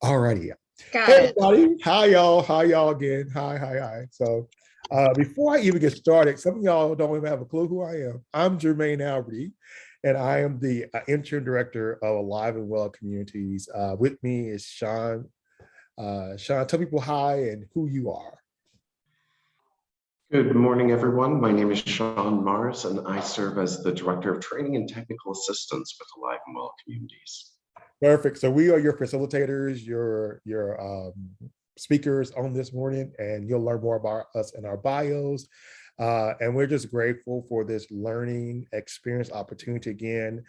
Alrighty. Got Hey it. everybody, hi y'all, hi y'all again, hi. So before I even get started, some of y'all don't even have a clue who I am. I'm Jermine Alberty, and I am the interim director of Alive and Well Communities. With me is Sean. Sean, tell people hi and who you are. Good morning, everyone. My name is Sean Marz, and I serve as the Director of Training and Technical Assistance with Alive and Well Communities. Perfect. So we are your facilitators, your speakers on this morning, and you'll learn more about us in our bios. And we're just grateful for this learning experience opportunity again.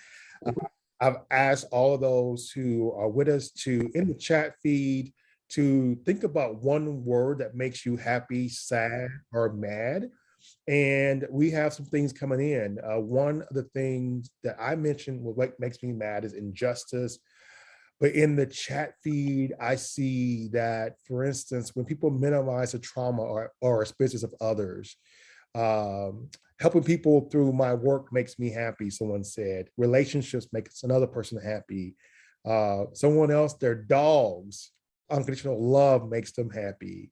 I've asked all of those who are with us to, in the chat feed, to think about one word that makes you happy, sad, or mad. And we have some things coming in. One of the things that I mentioned, what makes me mad, is injustice. But in the chat feed, I see that, for instance, when people minimize the trauma or experiences of others, helping people through my work makes me happy, someone said. Relationships makes another person happy. Someone else, their dogs, unconditional love makes them happy.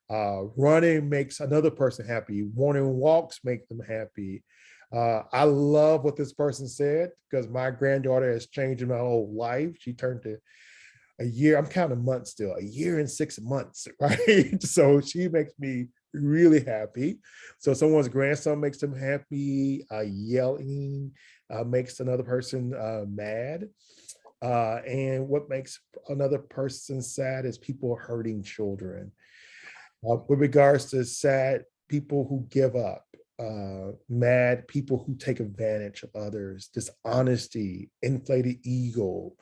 Running makes another person happy. Morning walks make them happy. I love what this person said because my granddaughter has changed my whole life. She turned to a year, I'm counting months still, a year and 6 months, right? So she makes me really happy. So someone's grandson makes them happy. Yelling makes another person mad. And what makes another person sad is people hurting children. With regards to sad, people who give up, mad, people who take advantage of others, dishonesty, inflated ego.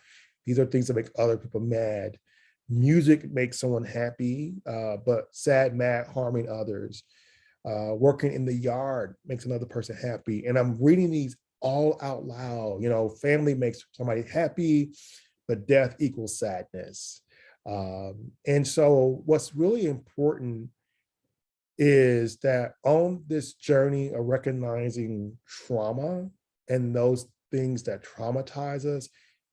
These are things that make other people mad. Music makes someone happy, but sad, mad, harming others. Working in the yard makes another person happy. And I'm reading these all out loud. You know, family makes somebody happy, but death equals sadness. And so what's really important is that on this journey of recognizing trauma and those things that traumatize us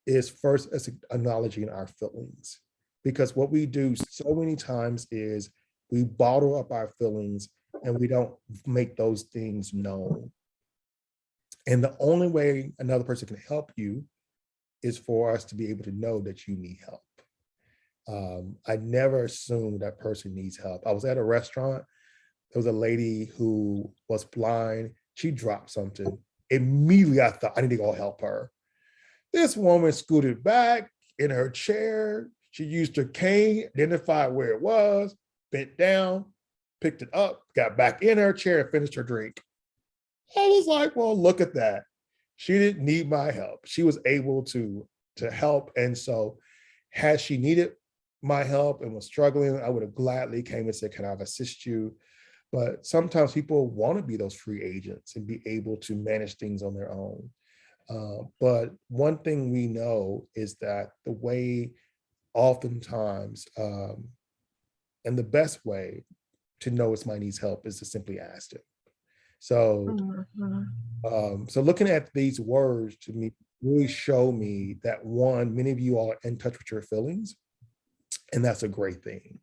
is first as acknowledging our feelings. Because what we do so many times is we bottle up our feelings and we don't make those things known. And the only way another person can help you is for us to be able to know that you need help. I never assumed that person needs help. I was at a restaurant. There was a lady who was blind. She dropped something. Immediately, I thought, I need to go help her. This woman scooted back in her chair. She used her cane, identified where it was, bent down, picked it up, got back in her chair, and finished her drink. I was like, well, look at that. She didn't need my help. She was able to help. And so had she needed my help and was struggling, I would have gladly came and said, can I assist you? But sometimes people want to be those free agents and be able to manage things on their own. But one thing we know is that the way oftentimes, and the best way to know if somebody needs help is to simply ask them. So, so looking at these words to me really show me that, one, many of you are in touch with your feelings, and that's a great thing.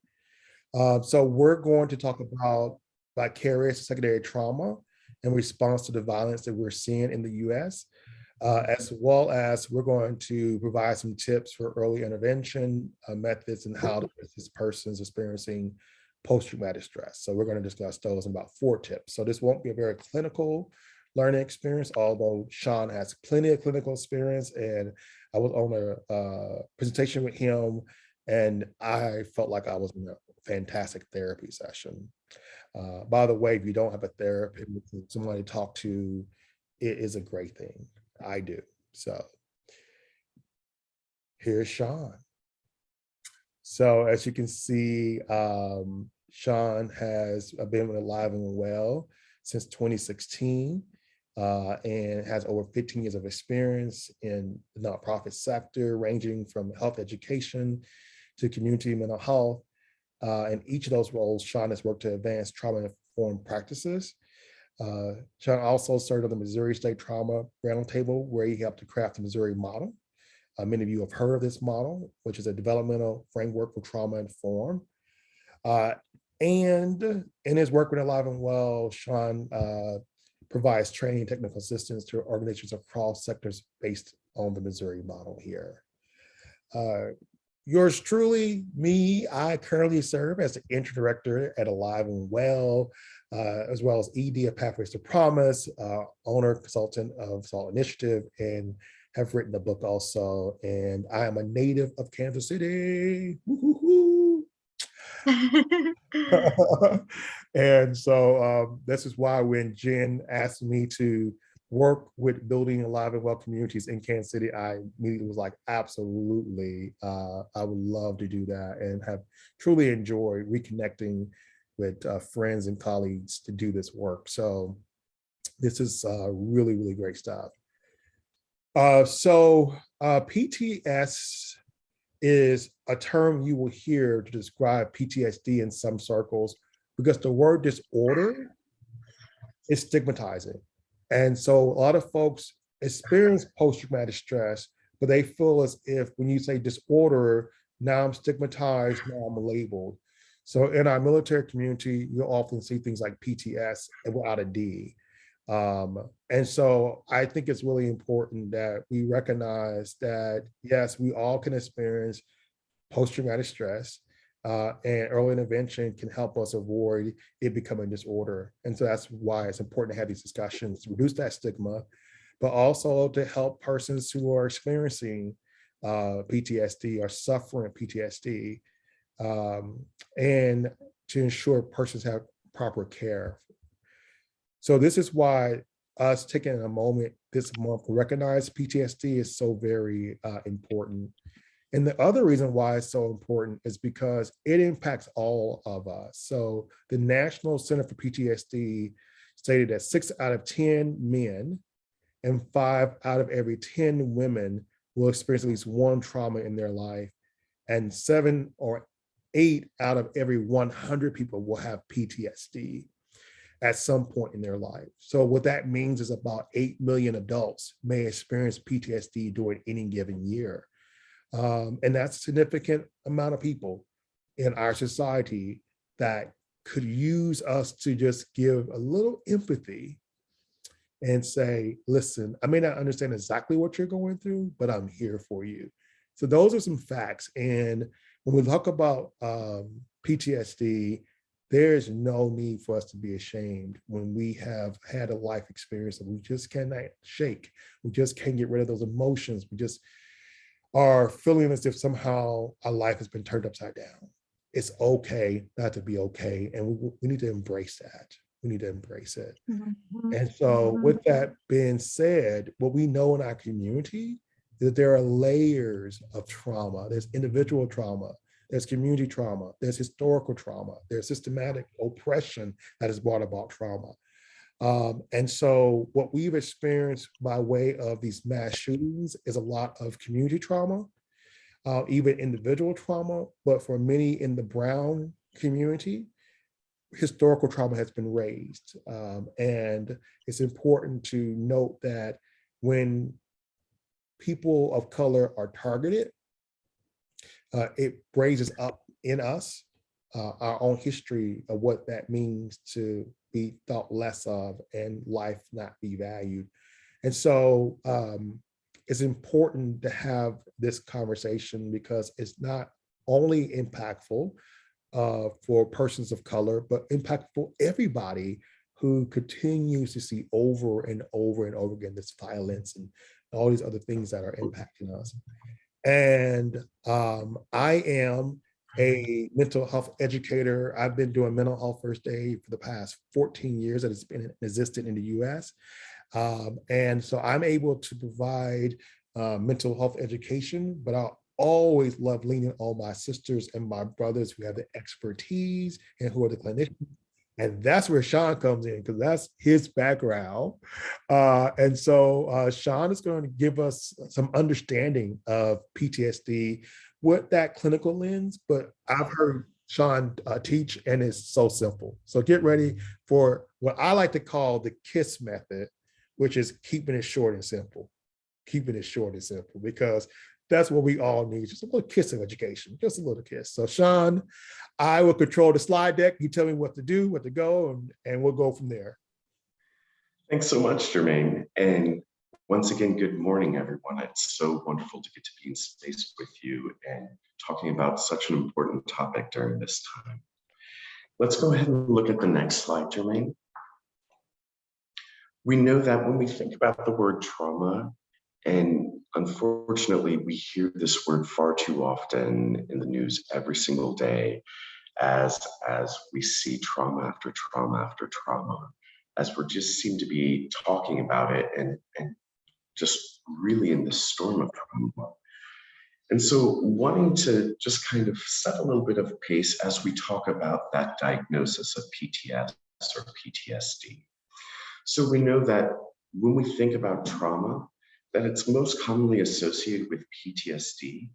So we're going to talk about vicarious secondary trauma in response to the violence that we're seeing in the US, as well as we're going to provide some tips for early intervention methods and how to assist persons experiencing post-traumatic stress. So we're going to discuss those in about 4 tips. So this won't be a very clinical learning experience, although Sean has plenty of clinical experience, and I was on a presentation with him, and I felt like I was in a fantastic therapy session. By the way, if you don't have a therapist, somebody to talk to, it is a great thing. I do. So here's Sean. So as you can see, Sean has been alive and well since 2016 and has over 15 years of experience in the nonprofit sector, ranging from health education to community mental health. In each of those roles, Sean has worked to advance trauma-informed practices. Sean also served on the Missouri State Trauma Roundtable, where he helped to craft the Missouri model. Many of you have heard of this model, which is a developmental framework for trauma-informed. And in his work with Alive and Well, Sean provides training and technical assistance to organizations across sectors based on the Missouri model here. Yours truly, me, I currently serve as the interim director at Alive and Well, as well as ED of Pathways to Promise, owner, consultant of Salt Initiative, and have written a book also. And I am a native of Kansas City. And so this is why when Jen asked me to work with building Alive and Well communities in Kansas City, I immediately was like, absolutely, I would love to do that, and have truly enjoyed reconnecting with friends and colleagues to do this work. So this is really, really great stuff. PTS is a term you will hear to describe PTSD in some circles, because the word disorder is stigmatizing. And so a lot of folks experience post-traumatic stress, but they feel as if when you say disorder, now I'm stigmatized, now I'm labeled. So in our military community, you'll often see things like PTS and without a D. And so I think it's really important that we recognize that, yes, we all can experience post-traumatic stress, and early intervention can help us avoid it becoming disorder. And so that's why it's important to have these discussions to reduce that stigma, but also to help persons who are experiencing PTSD or suffering PTSD, and to ensure persons have proper care. So this is why us taking a moment this month to recognize PTSD is so very important. And the other reason why it's so important is because it impacts all of us. So the National Center for PTSD stated that 6 out of 10 men and 5 out of every 10 women will experience at least one trauma in their life, and 7 or 8 out of every 100 people will have PTSD at some point in their life. So what that means is about 8 million adults may experience PTSD during any given year. And that's a significant amount of people in our society that could use us to just give a little empathy and say, listen, I may not understand exactly what you're going through, but I'm here for you. So those are some facts. And when we talk about PTSD, there's no need for us to be ashamed when we have had a life experience that we just cannot shake. We just can't get rid of those emotions. We just are feeling as if somehow our life has been turned upside down. It's okay not to be okay. And we need to embrace that. We need to embrace it. Mm-hmm. And so with that being said, what we know in our community is that there are layers of trauma. There's individual trauma, there's community trauma, there's historical trauma, there's systematic oppression that has brought about trauma. And so what we've experienced by way of these mass shootings is a lot of community trauma, even individual trauma, but for many in the Brown community, historical trauma has been raised. And it's important to note that when people of color are targeted, it raises up in us our own history of what that means to be thought less of and life not be valued. And so it's important to have this conversation because it's not only impactful for persons of color, but impactful for everybody who continues to see over and over and over again this violence and all these other things that are impacting us. And I am a mental health educator. I've been doing mental health first aid for the past 14 years that it's been existed in the US. And so I'm able to provide mental health education, but I always love leaning on my sisters and my brothers who have the expertise and who are the clinicians. And that's where Sean comes in, because that's his background. And so Sean is going to give us some understanding of PTSD with that clinical lens, but I've heard Sean teach, and it's so simple. So get ready for what I like to call the KISS method, which is keeping it short and simple. Keeping it short and simple, because That's what we all need, just a little kiss of education, just a little kiss. So Sean, I will control the slide deck. You tell me what to do, what to go, and we'll go from there. Thanks so much, Jermaine. And once again, good morning, everyone. It's so wonderful to get to be in space with you and talking about such an important topic during this time. Let's go ahead and look at the next slide, Jermaine. We know that when we think about the word trauma, and unfortunately, we hear this word far too often in the news every single day as we see trauma after trauma after trauma, as we just seem to be talking about it and just really in this storm of trauma. And so wanting to just kind of set a little bit of pace as we talk about that diagnosis of PTS or PTSD. So we know that when we think about trauma, that it's most commonly associated with PTSD.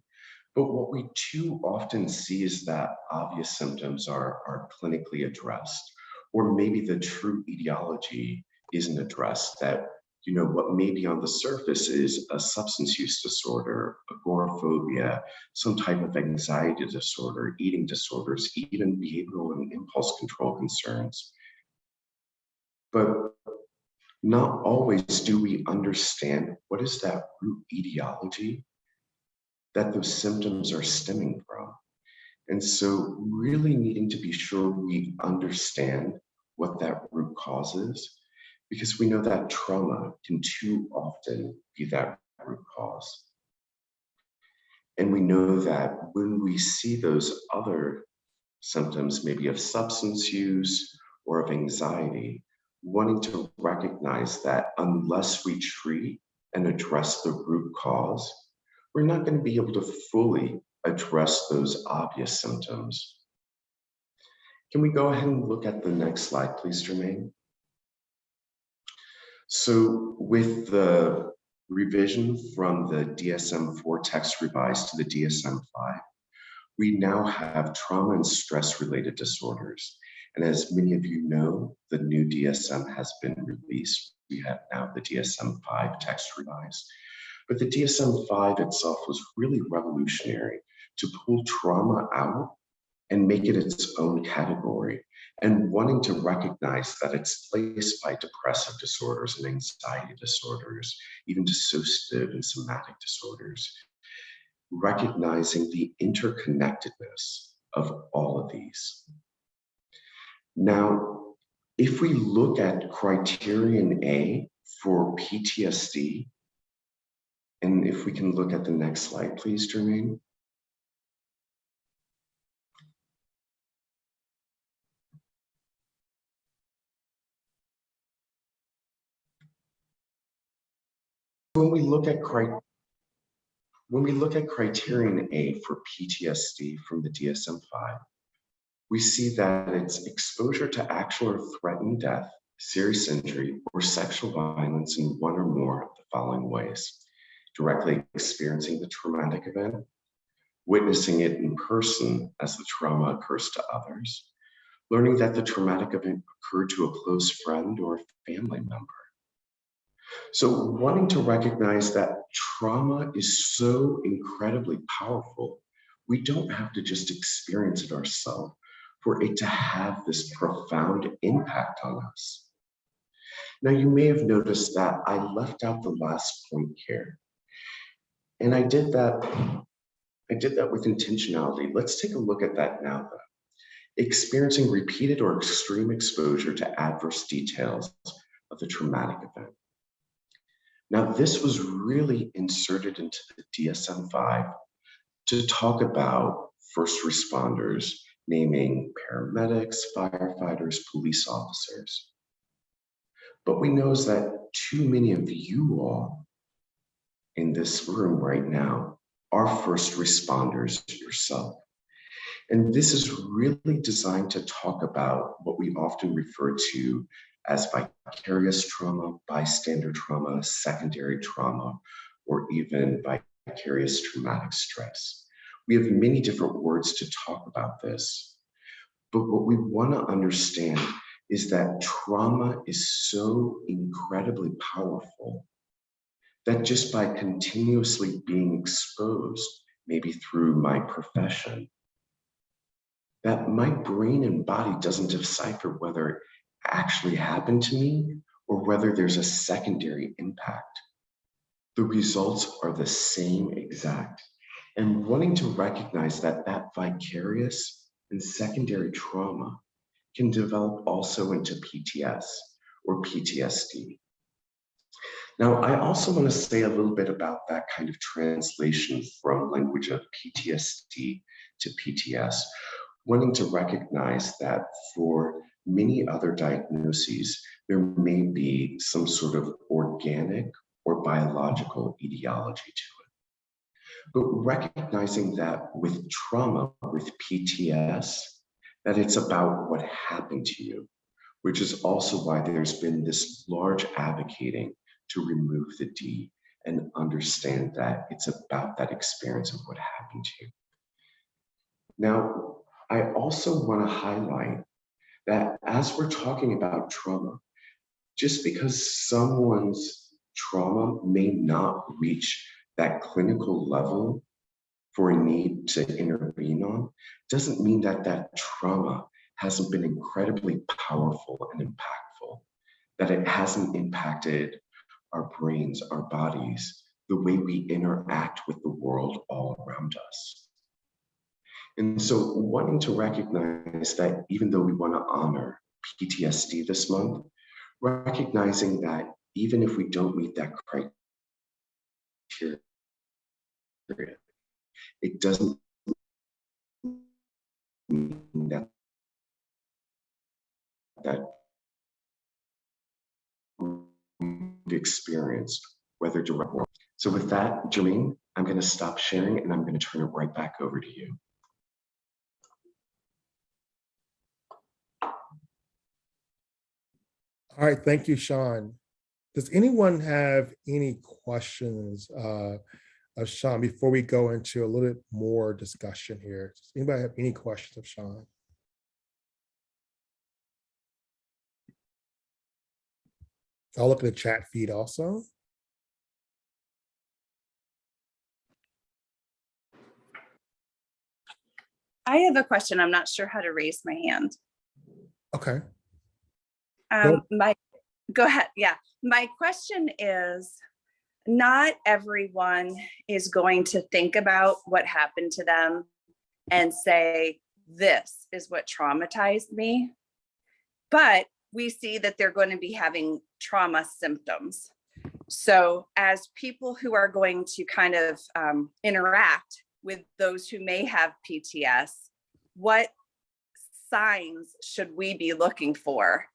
But what we too often see is that obvious symptoms are clinically addressed, or maybe the true etiology isn't addressed, that what may be on the surface is a substance use disorder, agoraphobia, some type of anxiety disorder, eating disorders, even behavioral and impulse control concerns. But not always do we understand what is that root etiology that those symptoms are stemming from. And so really needing to be sure we understand what that root cause is, because we know that trauma can too often be that root cause. And we know that when we see those other symptoms, maybe of substance use or of anxiety, wanting to recognize that unless we treat and address the root cause, we're not going to be able to fully address those obvious symptoms. Can we go ahead and look at the next slide, please, Jermaine? So with the revision from the DSM-4 text revised to the DSM-5, we now have trauma and stress-related disorders. And as many of you know, the new DSM has been released. We have now the DSM-5 text revised. But the DSM-5 itself was really revolutionary to pull trauma out and make it its own category, and wanting to recognize that it's placed by depressive disorders and anxiety disorders, even dissociative and somatic disorders, recognizing the interconnectedness of all of these. Now, if we look at criterion A for PTSD, and if we can look at the next slide, please, Jermaine. When we look at criterion A for PTSD from the DSM-5, we see that it's exposure to actual or threatened death, serious injury, or sexual violence in one or more of the following ways: directly experiencing the traumatic event, witnessing it in person as the trauma occurs to others, learning that the traumatic event occurred to a close friend or family member. So wanting to recognize that trauma is so incredibly powerful, we don't have to just experience it ourselves for it to have this profound impact on us. Now, you may have noticed that I left out the last point here. And I did that with intentionality. Let's take a look at that now, though. Experiencing repeated or extreme exposure to adverse details of the traumatic event. Now, this was really inserted into the DSM-5 to talk about first responders, naming paramedics, firefighters, police officers. But we know that too many of you all in this room right now are first responders yourself. And this is really designed to talk about what we often refer to as vicarious trauma, bystander trauma, secondary trauma, or even vicarious traumatic stress. We have many different words to talk about this, but what we want to understand is that trauma is so incredibly powerful that just by continuously being exposed, maybe through my profession, that my brain and body doesn't decipher whether it actually happened to me or whether there's a secondary impact. The results are the same exact. And wanting to recognize that that vicarious and secondary trauma can develop also into PTS or PTSD. Now, I also want to say a little bit about that kind of translation from language of PTSD to PTS, wanting to recognize that for many other diagnoses, there may be some sort of organic or biological etiology to it. But recognizing that with trauma, with PTS, that it's about what happened to you, which is also why there's been this large advocating to remove the D and understand that it's about that experience of what happened to you. Now, I also want to highlight that as we're talking about trauma, just because someone's trauma may not reach that clinical level for a need to intervene on, doesn't mean that that trauma hasn't been incredibly powerful and impactful, that it hasn't impacted our brains, our bodies, the way we interact with the world all around us. And so wanting to recognize that even though we want to honor PTSD this month, recognizing that even if we don't meet that criteria, it doesn't mean that we've experienced, whether direct or. So with that, Jermine, I'm going to stop sharing and I'm going to turn it right back over to you. All right, thank you, Sean. Does anyone have any questions of Sean before we go into a little bit more discussion here? Does anybody have any questions of Sean? I'll look at the chat feed also. I have a question. I'm not sure how to raise my hand. Okay. Go ahead. Yeah. My question is, not everyone is going to think about what happened to them and say, this is what traumatized me. But we see that they're going to be having trauma symptoms. So as people who are going to kind of interact with those who may have PTS, what signs should we be looking for?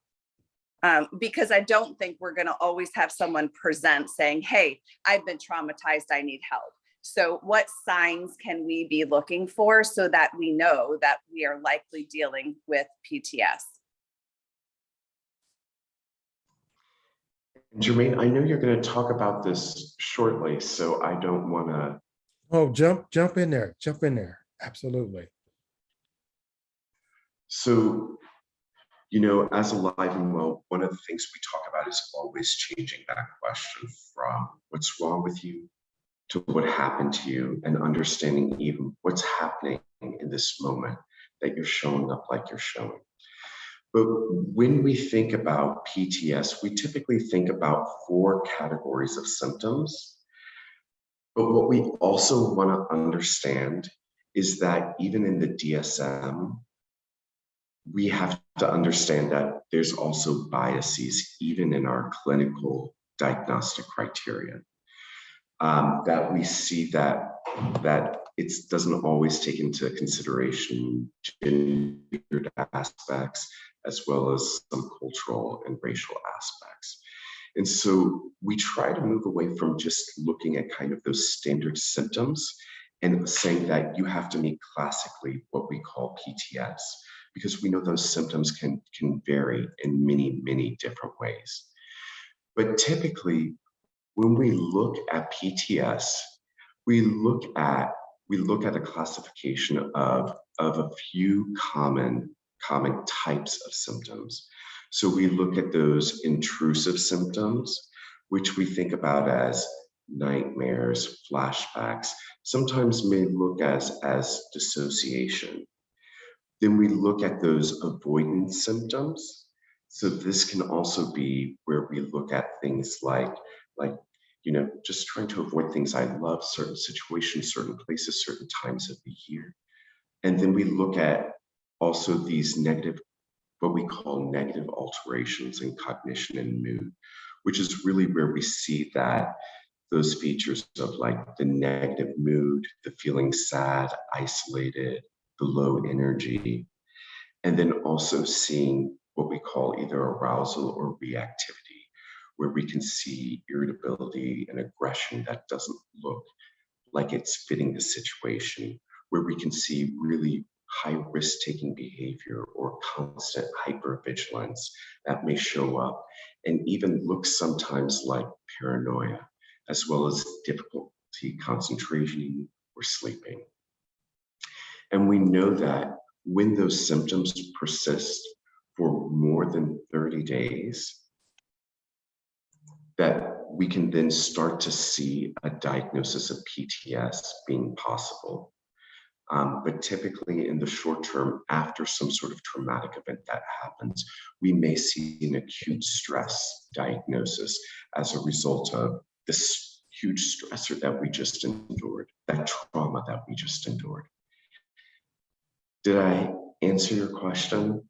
Because I don't think we're going to always have someone present saying, hey, I've been traumatized, I need help. So what signs can we be looking for so that we know that we are likely dealing with PTS? Jermine, I know you're going to talk about this shortly, so I don't want to. Oh, jump in there, absolutely. So, you know, as Alive and Well, one of the things we talk about is always changing that question from what's wrong with you to what happened to you, and understanding even what's happening in this moment that you're showing up like you're showing. But when we think about PTS, we typically think about 4 categories of symptoms. But what we also want to understand is that even in the DSM, we have to understand that there's also biases, even in our clinical diagnostic criteria. That we see that it doesn't always take into consideration gendered aspects, as well as some cultural and racial aspects. And so we try to move away from just looking at kind of those standard symptoms and saying that you have to meet classically what we call PTS, because we know those symptoms can vary in many, many different ways. But typically, when we look at PTS, we look at a classification of a few common types of symptoms. So we look at those intrusive symptoms, which we think about as nightmares, flashbacks, sometimes may look as dissociation. Then we look at those avoidance symptoms. So this can also be where we look at things like, just trying to avoid things I love, certain situations, certain places, certain times of the year. And then we look at also these negative, what we call negative alterations in cognition and mood, which is really where we see that those features of like the negative mood, the feeling sad, isolated, the low energy, and then also seeing what we call either arousal or reactivity, where we can see irritability and aggression that doesn't look like it's fitting the situation, where we can see really high risk-taking behavior or constant hypervigilance that may show up and even look sometimes like paranoia, as well as difficulty concentrating or sleeping. And we know that when those symptoms persist for more than 30 days, that we can then start to see a diagnosis of PTS being possible. But typically in the short term, after some sort of traumatic event that happens, we may see an acute stress diagnosis as a result of this huge stressor that we just endured, that trauma that we just endured. Did I answer your question?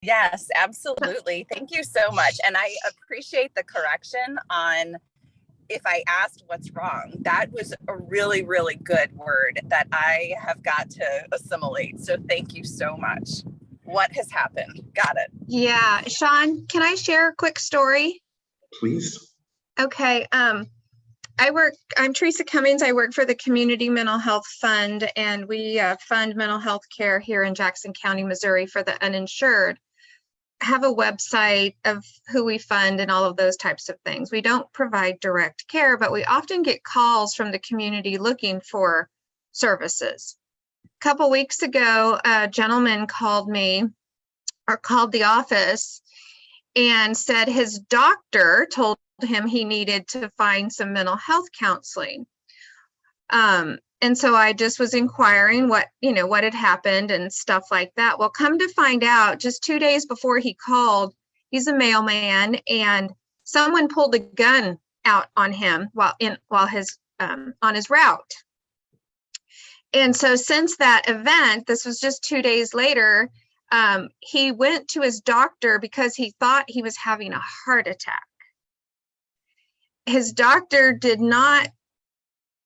Yes, absolutely. Thank you so much. And I appreciate the correction on if I asked what's wrong. That was a really, really good word that I have got to assimilate. So thank you so much. What has happened? Got it. Yeah. Sean, can I share a quick story? Please. Okay. I'm Teresa Cummings. I work for the Community Mental Health Fund, and we fund mental health care here in Jackson County, Missouri for the uninsured. Have a website of who we fund and all of those types of things. We don't provide direct care, but we often get calls from the community looking for services. A couple weeks ago, a gentleman called me or called the office and said his doctor told him he needed to find some mental health counseling. And so I just was inquiring what had happened and stuff like that. Well, come to find out, just 2 days before he called, he's a mailman, and someone pulled a gun out on him while on his route. And so since that event, this was just 2 days later, he went to his doctor because he thought he was having a heart attack. His doctor did not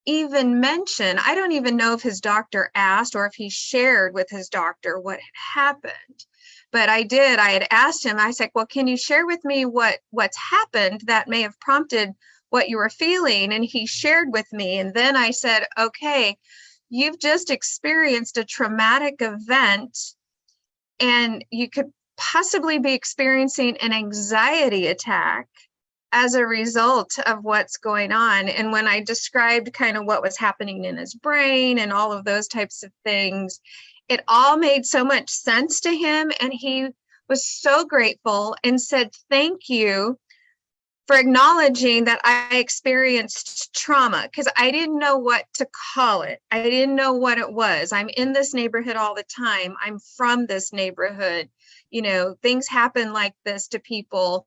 even mention, I don't even know if his doctor asked or if he shared with his doctor what had happened, but I had asked him, I said, well, can you share with me what's happened that may have prompted what you were feeling? And he shared with me. And then I said, okay, you've just experienced a traumatic event and you could possibly be experiencing an anxiety attack as a result of what's going on. And when I described kind of what was happening in his brain and all of those types of things, it all made so much sense to him. And he was so grateful and said, thank you for acknowledging that I experienced trauma, because I didn't know what to call it. I didn't know what it was. I'm in this neighborhood all the time. I'm from this neighborhood. Things happen like this to people.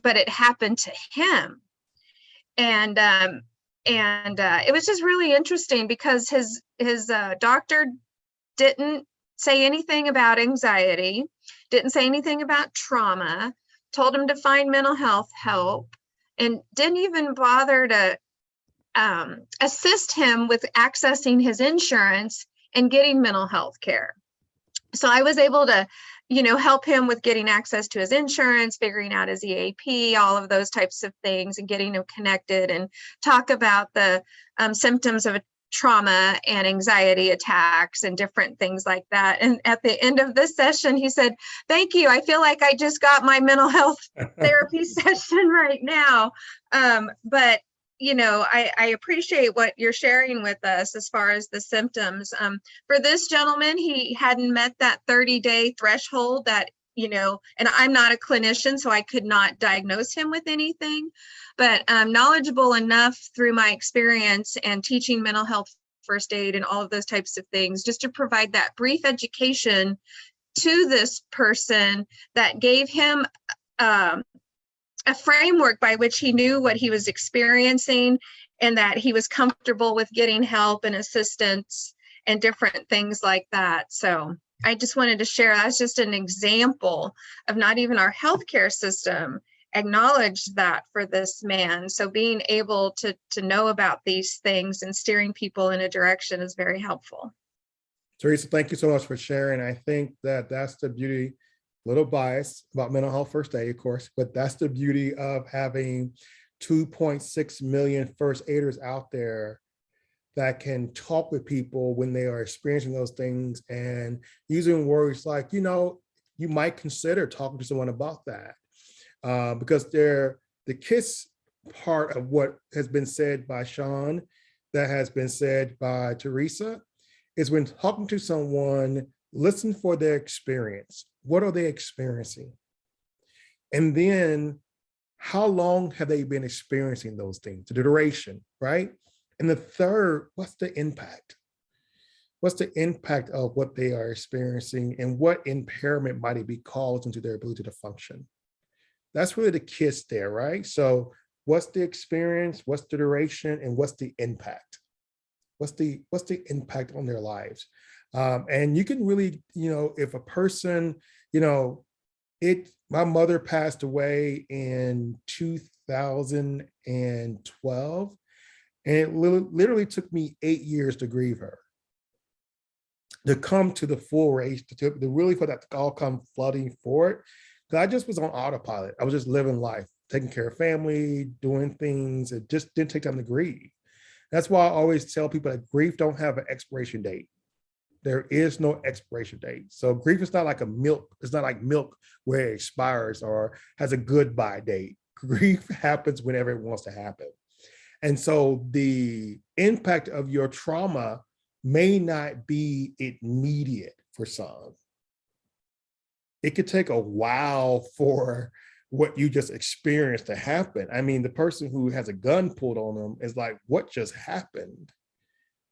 But it happened to him. And it was just really interesting because his doctor didn't say anything about anxiety, didn't say anything about trauma, told him to find mental health help, and didn't even bother to assist him with accessing his insurance and getting mental health care. So I was able to help him with getting access to his insurance, figuring out his EAP, all of those types of things, and getting him connected and talk about the symptoms of trauma and anxiety attacks and different things like that. And at the end of this session, he said, thank you. I feel like I just got my mental health therapy session right now. But I appreciate what you're sharing with us as far as the symptoms. For this gentleman, he hadn't met that 30-day threshold that and I'm not a clinician, so I could not diagnose him with anything, but I'm knowledgeable enough through my experience and teaching mental health first aid and all of those types of things, just to provide that brief education to this person that gave him a framework by which he knew what he was experiencing and that he was comfortable with getting help and assistance and different things like that. So I just wanted to share, that's just an example of not even our healthcare system acknowledged that for this man. So being able to know about these things and steering people in a direction is very helpful. Teresa, thank you so much for sharing. I think that that's the beauty, little bias about mental health first aid, of course, but that's the beauty of having 2.6 million first aiders out there that can talk with people when they are experiencing those things, and using words like, you might consider talking to someone about that, because the KISS part of what has been said by Sean, that has been said by Teresa, is when talking to someone, listen for their experience. What are they experiencing? And then how long have they been experiencing those things, the duration, right? And the third, what's the impact? What's the impact of what they are experiencing, and what impairment might it be caused into their ability to function? That's really the KISS there, right? So what's the experience, what's the duration, and what's the impact? What's the impact on their lives? And you can really, if a person, my mother passed away in 2012. And it literally took me 8 years to grieve her, to come to the full race, to really for that to all come flooding forward. Because I just was on autopilot. I was just living life, taking care of family, doing things. It just didn't take time to grieve. That's why I always tell people that grief don't have an expiration date. There is no expiration date. So grief is not like milk. It's not like milk where it expires or has a goodbye date. Grief happens whenever it wants to happen. And so the impact of your trauma may not be immediate for some. It could take a while for what you just experienced to happen. I mean, the person who has a gun pulled on them is like, what just happened?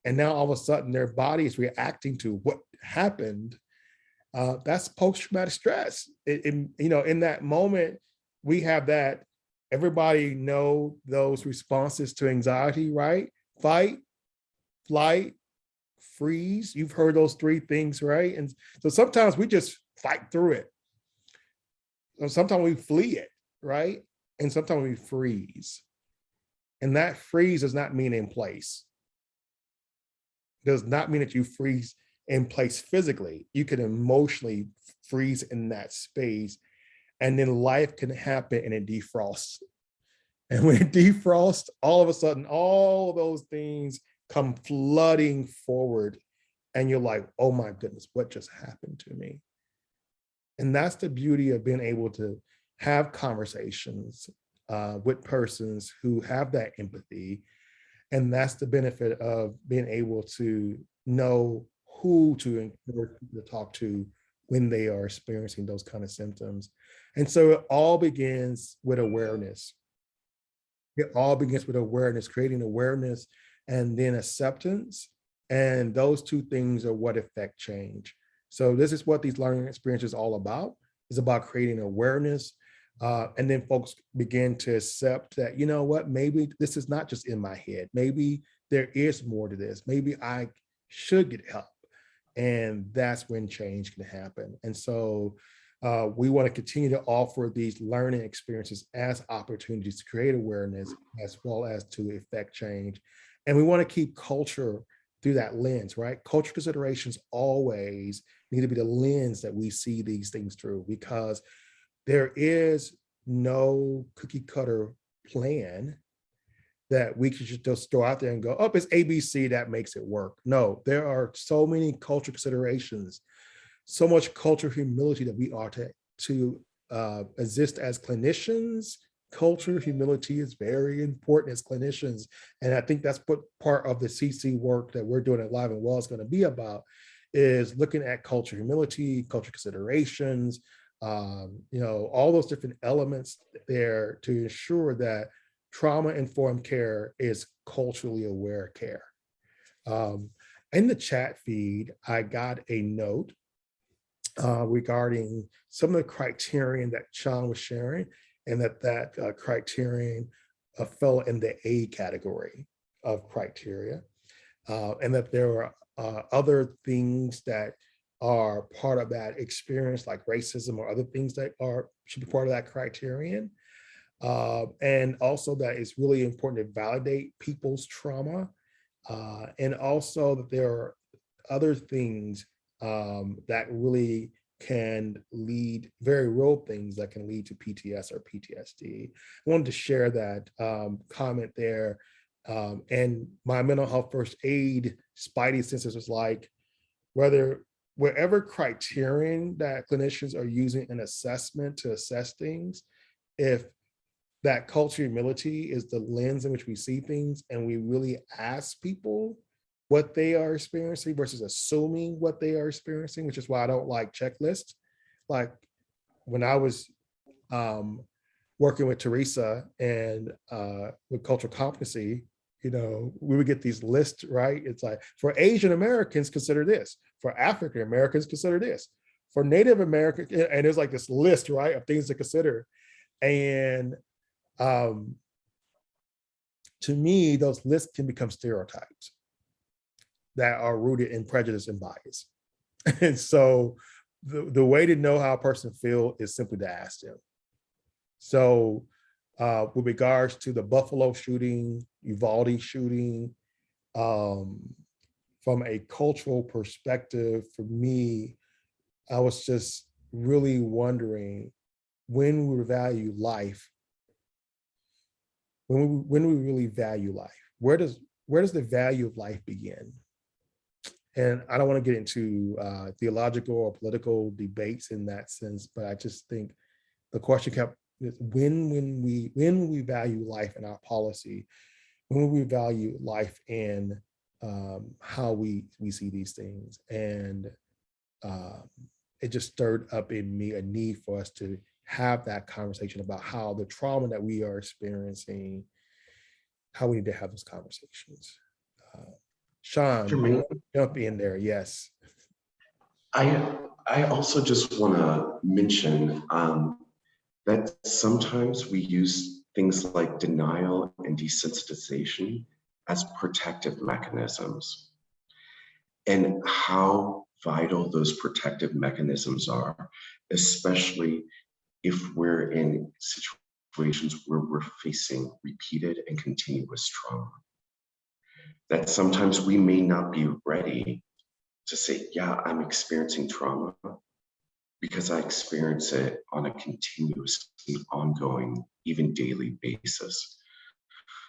And now all of a sudden their body is reacting to what happened. That's post-traumatic stress. In that moment, we have that. Everybody know those responses to anxiety, right? Fight, flight, freeze. You've heard those three things, right? And so sometimes we just fight through it. And sometimes we flee it, right? And sometimes we freeze. And that freeze does not mean in place. It does not mean that you freeze in place physically. You can emotionally freeze in that space. And then life can happen and it defrosts. And when it defrosts, all of a sudden, all of those things come flooding forward. And you're like, oh my goodness, what just happened to me? And that's the beauty of being able to have conversations with persons who have that empathy. And that's the benefit of being able to know who to encourage people to talk to when they are experiencing those kind of symptoms. And so it all begins with awareness. It all begins with awareness, creating awareness and then acceptance. And those two things are what affect change. So this is what these learning experiences are all about. It's about creating awareness. And then folks begin to accept that, you know what, maybe this is not just in my head. Maybe there is more to this. Maybe I should get help. And that's when change can happen. And so we want to continue to offer these learning experiences as opportunities to create awareness as well as to effect change. And we want to keep culture through that lens, right? Cultural considerations always need to be the lens that we see these things through, because there is no cookie cutter plan that we could just throw out there and go, oh, it's ABC that makes it work. No, there are so many cultural considerations, so much cultural humility that we are to exist as clinicians. Cultural humility is very important as clinicians. And I think that's what part of the CC work that we're doing at Live and Well is going to be about, is looking at cultural humility, cultural considerations, all those different elements there to ensure that trauma-informed care is culturally aware care. In the chat feed, I got a note regarding some of the criterion that Sean was sharing, and that criterion fell in the A category of criteria, and that there are other things that are part of that experience, like racism or other things that should be part of that criterion. And also that it's really important to validate people's trauma, and also that there are other things that really can lead, very real things that can lead to PTS or PTSD. I wanted to share that comment there. And my mental health first aid spidey senses was like, wherever criterion that clinicians are using an assessment to assess things, if that culture humility is the lens in which we see things, and we really ask people what they are experiencing versus assuming what they are experiencing, which is why I don't like checklists. Like when I was working with Teresa and with cultural competency, we would get these lists, right? It's like, for Asian Americans, consider this. For African Americans, consider this. For Native Americans, and there's like this list, right, of things to consider. And to me, those lists can become stereotypes that are rooted in prejudice and bias. And so the way to know how a person feels is simply to ask them. So with regards to the Buffalo shooting, Uvalde shooting, from a cultural perspective, for me, I was just really wondering, when we value life, when we really value life, where does the value of life begin? And I don't want to get into theological or political debates in that sense, but I just think the question kept, when we value life in our policy, when we value life in how we see these things. And it just stirred up in me a need for us to have that conversation about how the trauma that we are experiencing, how we need to have those conversations. Sean, Jermine, jump in there. Yes. I also just want to mention that sometimes we use things like denial and desensitization as protective mechanisms, and how vital those protective mechanisms are, especially if we're in situations where we're facing repeated and continuous trauma. That sometimes we may not be ready to say, yeah, I'm experiencing trauma, because I experience it on a continuous and ongoing, even daily basis.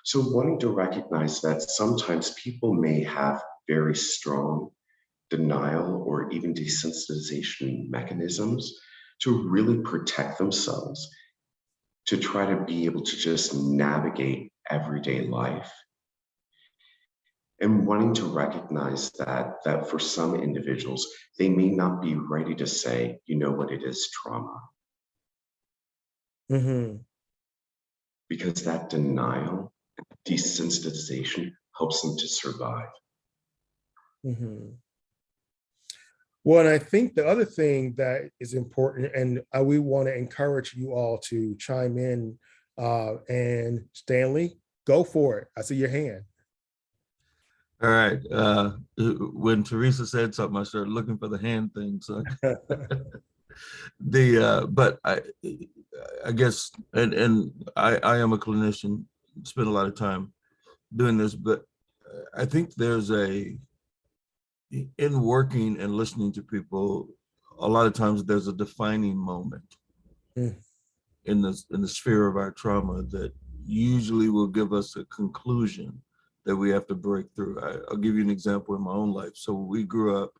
So wanting to recognize that sometimes people may have very strong denial or even desensitization mechanisms to really protect themselves, to try to be able to just navigate everyday life. And wanting to recognize that for some individuals, they may not be ready to say, you know what, it is trauma. Mm-hmm. Because that denial, desensitization helps them to survive. Mm-hmm. Well, and I think the other thing that is important, and we want to encourage you all to chime in, and Stanley, go for it. I see your hand. All right. When Teresa said something, I started looking for the hand thing. So but I guess, and I am a clinician, spend a lot of time doing this, but I think there's in working and listening to people, a lot of times there's a defining moment in the sphere of our trauma that usually will give us a conclusion that we have to break through. I'll give you an example in my own life. So we grew up,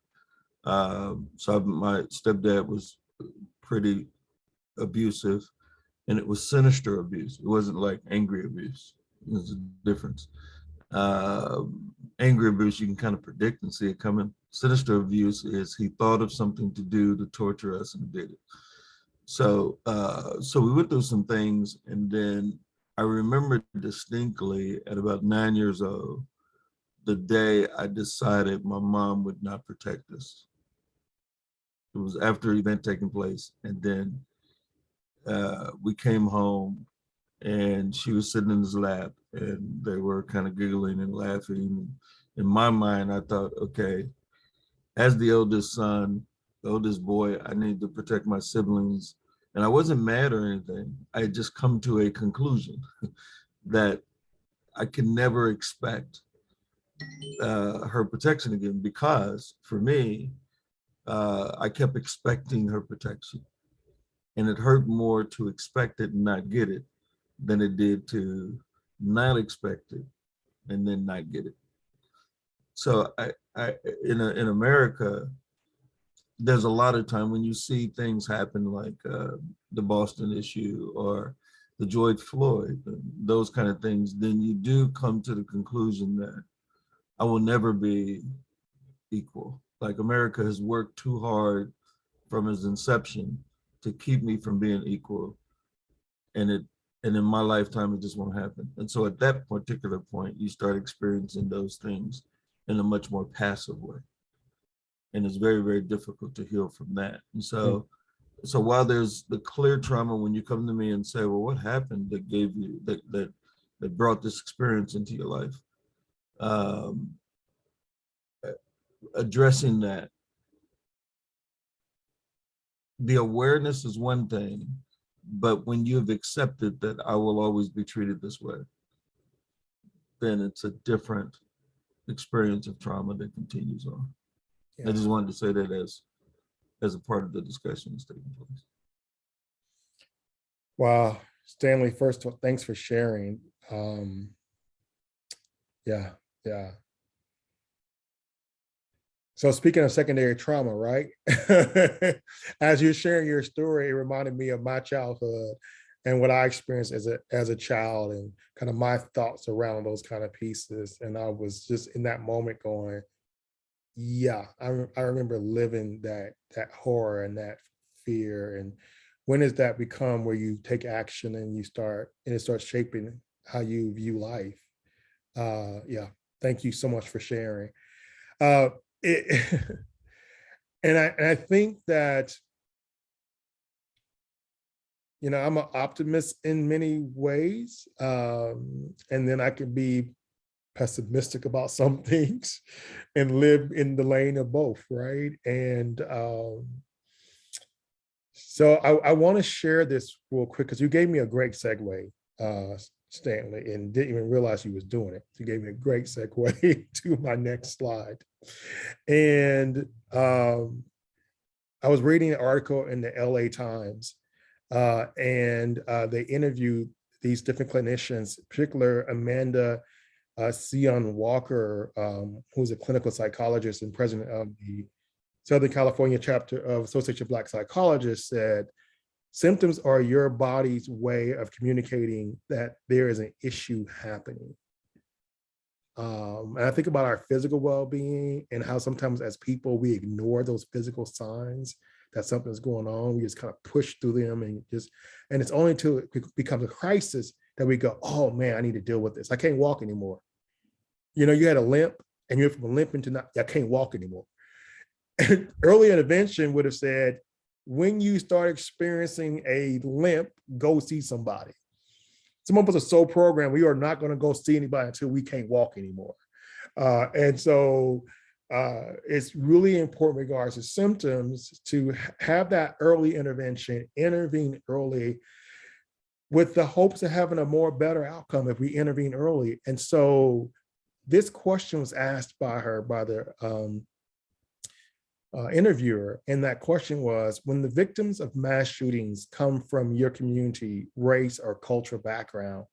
my stepdad was pretty abusive, and it was sinister abuse. It wasn't like angry abuse. There's a difference. Angry abuse, you can kind of predict and see it coming. Sinister abuse is he thought of something to do to torture us and did it. So so we went through some things, and then I remember distinctly at about 9 years old, the day I decided my mom would not protect us. It was after an event taking place, and then we came home, and she was sitting in his lap, and they were kind of giggling and laughing. In my mind, I thought, okay, as the oldest son, the oldest boy, I need to protect my siblings. And I wasn't mad or anything. I had just come to a conclusion that I can never expect her protection again, because for me, I kept expecting her protection. And it hurt more to expect it and not get it than it did to not expect it and then not get it. So in America, there's a lot of time when you see things happen like the Boston issue or the George Floyd, those kind of things, then you do come to the conclusion that I will never be equal. Like, America has worked too hard from its inception to keep me from being equal. And in my lifetime, it just won't happen. And so at that particular point, you start experiencing those things in a much more passive way. And it's very, very difficult to heal from that. And so while there's the clear trauma, when you come to me and say, well, what happened that gave you, that brought this experience into your life? Addressing that, the awareness is one thing, but when you've accepted that I will always be treated this way, then it's a different experience of trauma that continues on. Yeah. I just wanted to say that as a part of the discussion that's taking place. Wow, Stanley, first, thanks for sharing. Yeah. So speaking of secondary trauma, right? As you're sharing your story, it reminded me of my childhood and what I experienced as a child, and kind of my thoughts around those kind of pieces. And I was just in that moment going, yeah, I remember living that horror and that fear. And when does that become where you take action and it starts shaping how you view life? Yeah, thank you so much for sharing. And I think that, I'm an optimist in many ways, and then I can be pessimistic about some things and live in the lane of both, right? And so I want to share this real quick, because you gave me a great segue, Stanley, and didn't even realize you was doing it. You gave me a great segue to my next slide. And I was reading an article in the LA Times, and they interviewed these different clinicians, in particular Amanda Seon Walker, who's a clinical psychologist and president of the Southern California chapter of Association of Black Psychologists, said, symptoms are your body's way of communicating that there is an issue happening. And I think about our physical well-being and how sometimes as people, we ignore those physical signs that something's going on. We just kind of push through them and it's only until it becomes a crisis that we go, oh man, I need to deal with this. I can't walk anymore. You had a limp and you went from limping to not, I can't walk anymore. Early intervention would have said, when you start experiencing a limp, go see somebody. Some of us are so programmed, we are not going to go see anybody until we can't walk anymore. And so it's really important in regards to symptoms to have that early intervention, intervene early, with the hopes of having a more better outcome if we intervene early. And so this question was asked by the interviewer, and that question was, when the victims of mass shootings come from your community, race, or cultural background,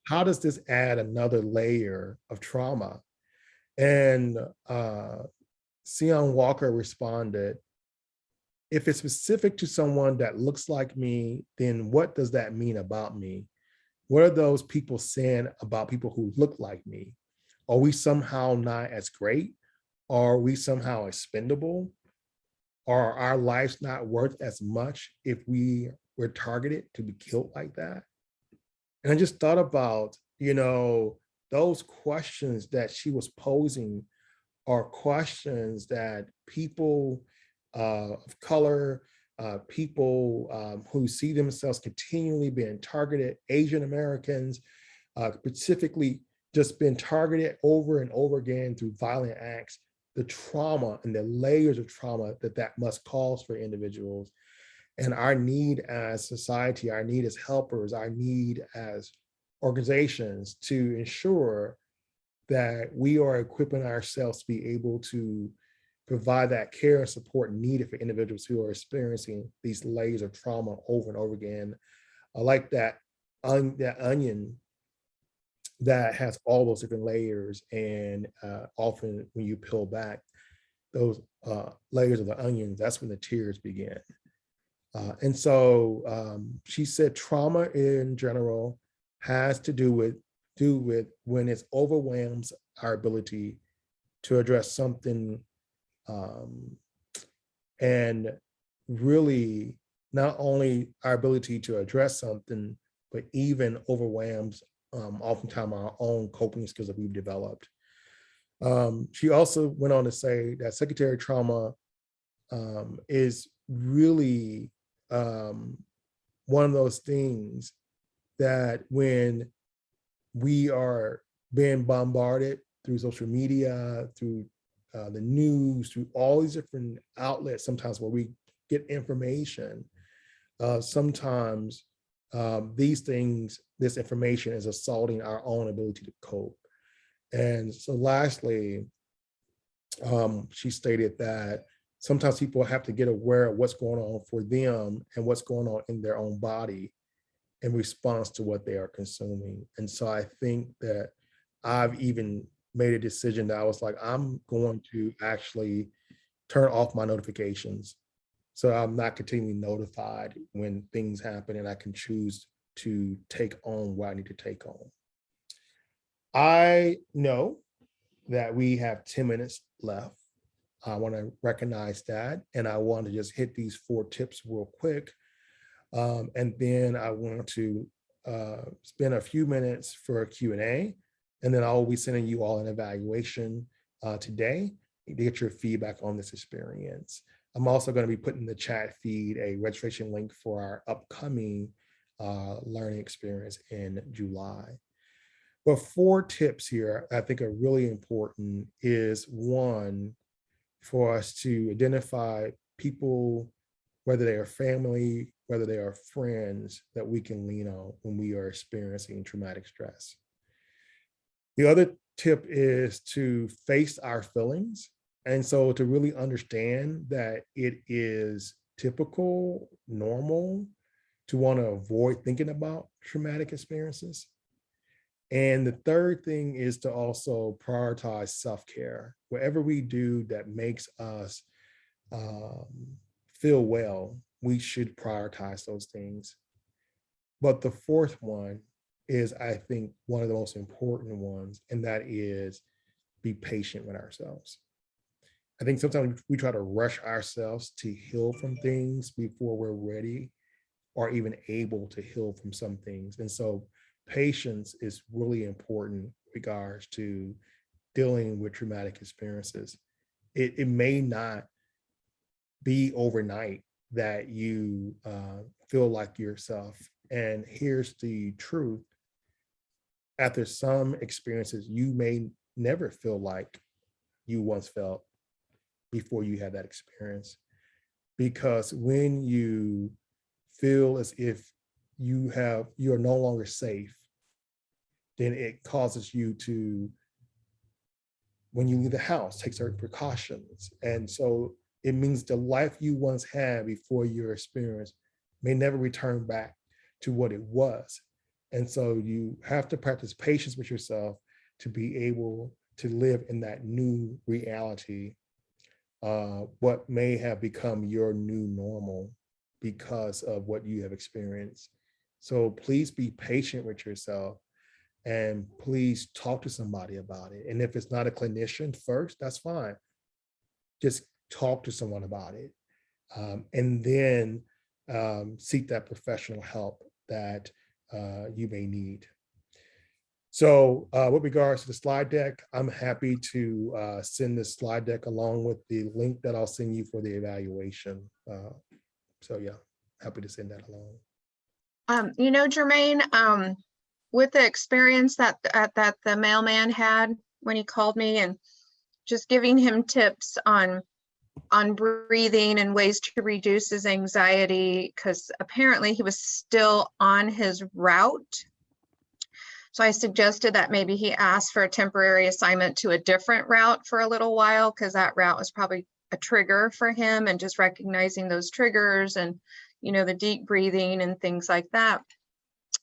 how does this add another layer of trauma? And Seon Walker responded, if it's specific to someone that looks like me, then what does that mean about me? What are those people saying about people who look like me? Are we somehow not as great? Are we somehow expendable? are our lives not worth as much if we were targeted to be killed like that? And I just thought about, those questions that she was posing are questions that people of color, people who see themselves continually being targeted, Asian Americans, specifically just been targeted over and over again through violent acts, the trauma and the layers of trauma that must cause for individuals. And our need as society, our need as helpers, our need as organizations to ensure that we are equipping ourselves to be able to provide that care and support needed for individuals who are experiencing these layers of trauma over and over again. I like that onion that has all those different layers, and often when you peel back those layers of the onion, that's when the tears begin. And so she said trauma in general has to do with when it overwhelms our ability to address something, and really not only our ability to address something, but even overwhelms oftentimes our own coping skills that we've developed. She also went on to say that secondary trauma is really one of those things that when we are being bombarded through social media, through the news, through all these different outlets, sometimes where we get information, sometimes this information is assaulting our own ability to cope. And so lastly, she stated that sometimes people have to get aware of what's going on for them and what's going on in their own body in response to what they are consuming. And so I think that I've even made a decision that I was like, I'm going to actually turn off my notifications. So I'm not continually notified when things happen, and I can choose to take on what I need to take on. I know that we have 10 minutes left. I want to recognize that. And I want to just hit these 4 tips real quick. And then I want to spend a few minutes for a Q&A. And then I'll be sending you all an evaluation today to get your feedback on this experience. I'm also going to be putting in the chat feed a registration link for our upcoming learning experience in July. But 4 tips here I think are really important is, one, for us to identify people, whether they are family, whether they are friends, that we can lean on when we are experiencing traumatic stress. The other tip is to face our feelings. And so to really understand that it is typical, normal to want to avoid thinking about traumatic experiences. And the third thing is to also prioritize self-care. Whatever we do that makes us feel well, we should prioritize those things. But the fourth one is, I think, one of the most important ones, and that is be patient with ourselves. I think sometimes we try to rush ourselves to heal from things before we're ready or even able to heal from some things. And so patience is really important in regards to dealing with traumatic experiences. It may not be overnight that you feel like yourself. And here's the truth. After some experiences, you may never feel like you once felt before you had that experience. Because when you feel as if you are no longer safe, then it causes you to, when you leave the house, take certain precautions. And so it means the life you once had before your experience may never return back to what it was. And so you have to practice patience with yourself to be able to live in that new reality, what may have become your new normal because of what you have experienced. So please be patient with yourself, and please talk to somebody about it. And if it's not a clinician first, that's fine. Just talk to someone about it. and then seek that professional help that you may need. So with regards to the slide deck, I'm happy to send this slide deck along with the link that I'll send you for the evaluation. So yeah, happy to send that along. You know, Jermaine, with the experience that the mailman had when he called me, and just giving him tips on breathing and ways to reduce his anxiety, because apparently he was still on his route. So I suggested that maybe he asked for a temporary assignment to a different route for a little while, because that route was probably a trigger for him, and just recognizing those triggers and, you know, the deep breathing and things like that.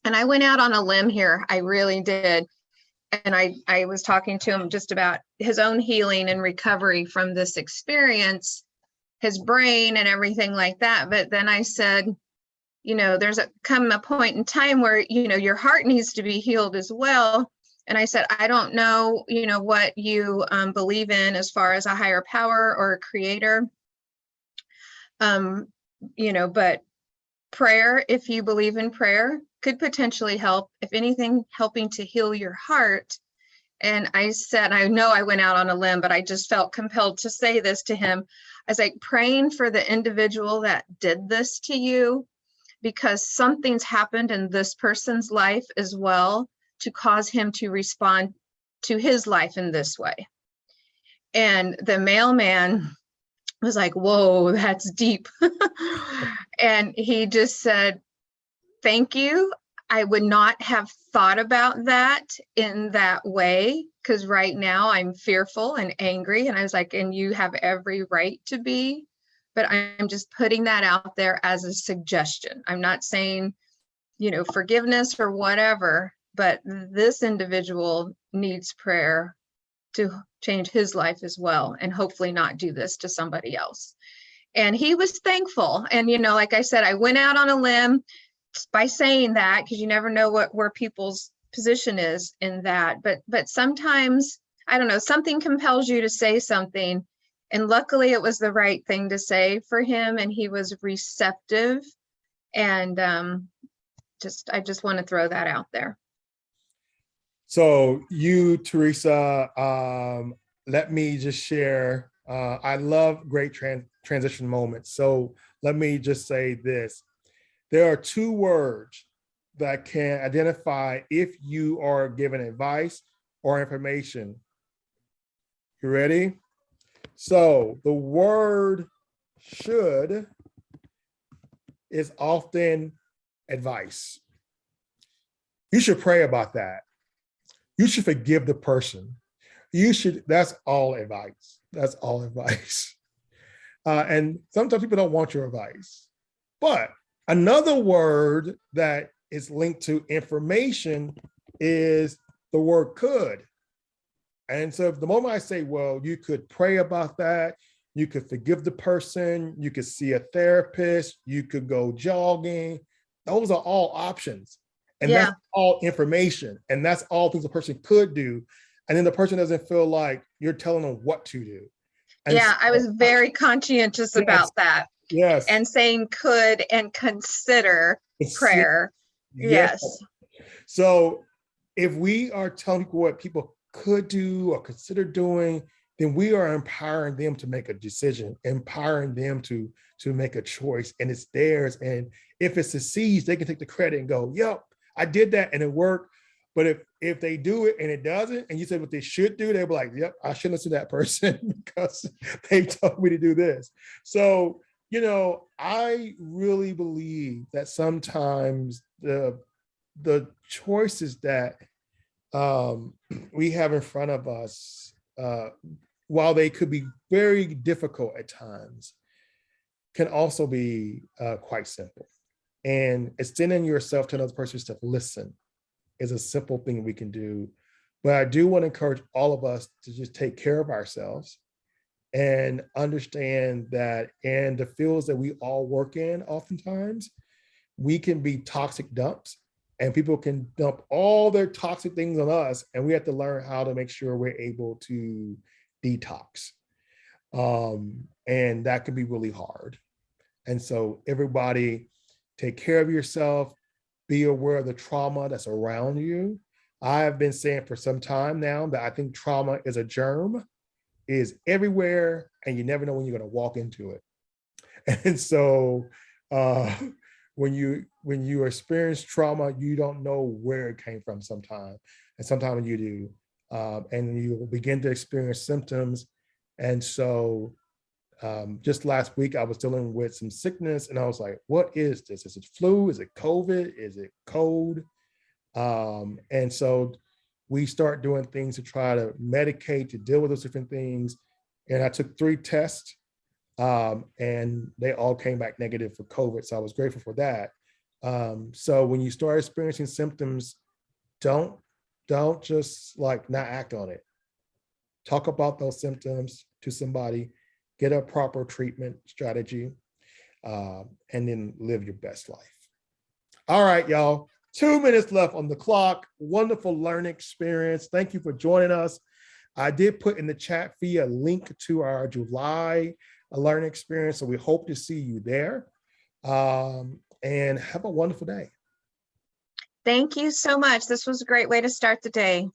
And I went out on a limb here. I really did. And I was talking to him just about his own healing and recovery from this experience, his brain and everything like that. But then I said, you know, there's come a point in time where, you know, your heart needs to be healed as well. And I said, I don't know, you know, what you believe in as far as a higher power or a creator, you know, but prayer, if you believe in prayer, could potentially help, if anything, helping to heal your heart. And I said, I know I went out on a limb, but I just felt compelled to say this to him. I was like, praying for the individual that did this to you, because something's happened in this person's life as well to cause him to respond to his life in this way. And the mailman was like, whoa, that's deep. And he just said, thank you. I would not have thought about that in that way, because right now I'm fearful and angry. And I was like, and you have every right to be, but I'm just putting that out there as a suggestion. I'm not saying, you know, forgiveness or whatever, but this individual needs prayer to change his life as well, and hopefully not do this to somebody else. And he was thankful. And, you know, like I said, I went out on a limb by saying that, because you never know where people's position is in that. But sometimes, I don't know, something compels you to say something. And luckily it was the right thing to say for him, and he was receptive. And I just want to throw that out there. So you, Teresa, let me just share. I love great transition moments. So let me just say this. There are two words that can identify if you are given advice or information. You ready? So the word should is often advice. You should pray about that. You should forgive the person. That's all advice. That's all advice. And sometimes people don't want your advice. But another word that is linked to information is the word could. And so the moment I say, well, you could pray about that, you could forgive the person, you could see a therapist, you could go jogging, those are all options. And that's all information. And that's all things a person could do. And then the person doesn't feel like you're telling them what to do. And yeah, so I was very conscientious about that. Yes. And saying could and consider prayer. Yes. So if we are telling people what people could do or consider doing, then we are empowering them to make a decision, empowering them to make a choice, and it's theirs. And if it succeeds, they can take the credit and go, yep, I did that and it worked. But if they do it and it doesn't, and you said what they should do, they'll be like, yep, I shouldn't listen to that person because they told me to do this. So, you know, I really believe that sometimes the choices that we have in front of us, while they could be very difficult at times, can also be quite simple. And extending yourself to another person to listen is a simple thing we can do. But I do want to encourage all of us to just take care of ourselves and understand that in the fields that we all work in, oftentimes, we can be toxic dumps, and people can dump all their toxic things on us, and we have to learn how to make sure we're able to detox. And that can be really hard. And so everybody take care of yourself, be aware of the trauma that's around you. I have been saying for some time now that I think trauma is a germ, is everywhere, and you never know when you're going to walk into it. And so when you experience trauma, you don't know where it came from sometimes, and sometimes you do. And you will begin to experience symptoms. And so just last week, I was dealing with some sickness, and I was like, what is this? Is it flu? Is it COVID? Is it cold? And so we start doing things to try to medicate, to deal with those different things. And I took 3 tests, and they all came back negative for COVID. So I was grateful for that. So when you start experiencing symptoms, don't just like not act on it. Talk about those symptoms to somebody, get a proper treatment strategy, and then live your best life. All right, y'all. 2 minutes left on the clock. Wonderful learning experience. Thank you for joining us. I did put in the chat feed a link to our July learning experience, so we hope to see you there. And have a wonderful day. Thank you so much. This was a great way to start the day. All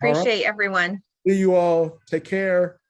right. Appreciate everyone. See you all. Take care.